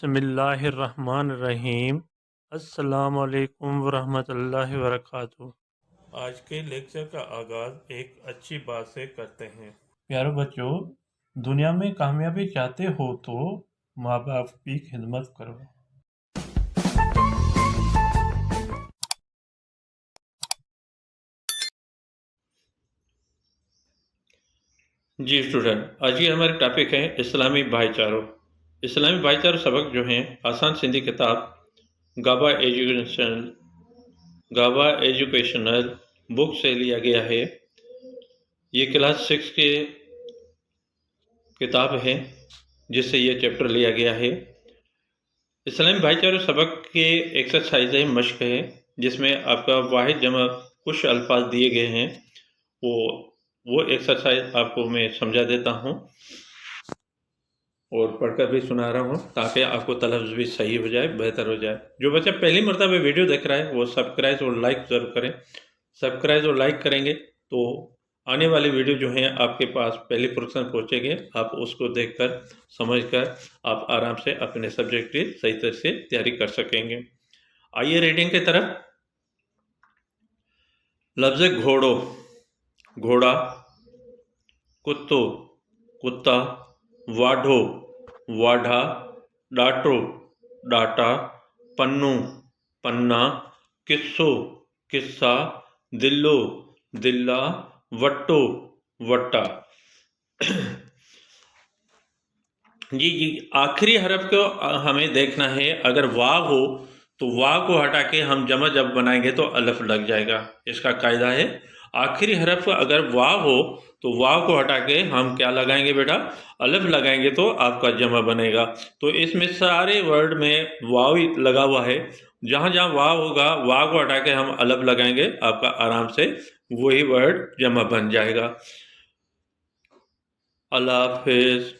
بسم اللہ الرحمن الرحیم۔ السلام علیکم ورحمۃ اللہ وبرکاتہ۔ آج کے لیکچر کا آغاز ایک اچھی بات سے کرتے ہیں۔ پیارے بچوں، دنیا میں کامیابی چاہتے ہو تو ماں باپ کی خدمت کرو۔ جی اسٹوڈنٹ، آج کی ہمارے ٹاپک ہے اسلامی بھائی چاروں۔ اسلامی بھائی چاروں سبق جو ہیں آسان سندھی کتاب گابا ایجوکیشنل بک سے لیا گیا ہے۔ یہ کلاس 6 کے کتاب ہے جس سے یہ چیپٹر لیا گیا ہے۔ اسلامی بھائی چاروں سبق کے ایکسرسائز مشق ہے جس میں آپ کا واحد جمع کچھ الفاظ دیے گئے ہیں، وہ ایکسرسائز آپ کو میں سمجھا دیتا ہوں اور پڑھ کر بھی سنا رہا ہوں تاکہ آپ کو تلفظ بھی صحیح ہو جائے، بہتر ہو جائے۔ جو بچہ پہلی مرتبہ ویڈیو دیکھ رہا ہے وہ سبسکرائب اور لائک ضرور کریں۔ سبسکرائب اور لائک کریں گے تو آنے والی ویڈیو جو ہیں آپ کے پاس پہلی فرصت پہنچے گے، آپ اس کو دیکھ کر سمجھ کر آپ آرام سے اپنے سبجیکٹ کی صحیح طرح سے تیاری کر سکیں گے۔ آئیے ریڈنگ کی طرف۔ لفظ گھوڑو، گھوڑا، کتو، کتا، واڈھو، واڈھا، ڈاٹو، ڈاٹا، پنو، پنا، قصو، قصہ، دلو، دلہ، وٹو، وٹا۔ جی آخری حرف کو ہمیں دیکھنا ہے۔ اگر واو ہو تو واو کو ہٹا کے ہم جمع جب بنائیں گے تو الف لگ جائے گا۔ اس کا قاعدہ ہے آخری حرف اگر واو ہو تو واو کو ہٹا کے ہم کیا لگائیں گے بیٹا؟ الف لگائیں گے تو آپ کا جمع بنے گا۔ تو اس میں سارے ورڈ میں واو لگا ہوا ہے، جہاں جہاں واو ہوگا واو کو ہٹا کے ہم الف لگائیں گے، آپ کا آرام سے وہی ورڈ جمع بن جائے گا۔ اللہ حافظ۔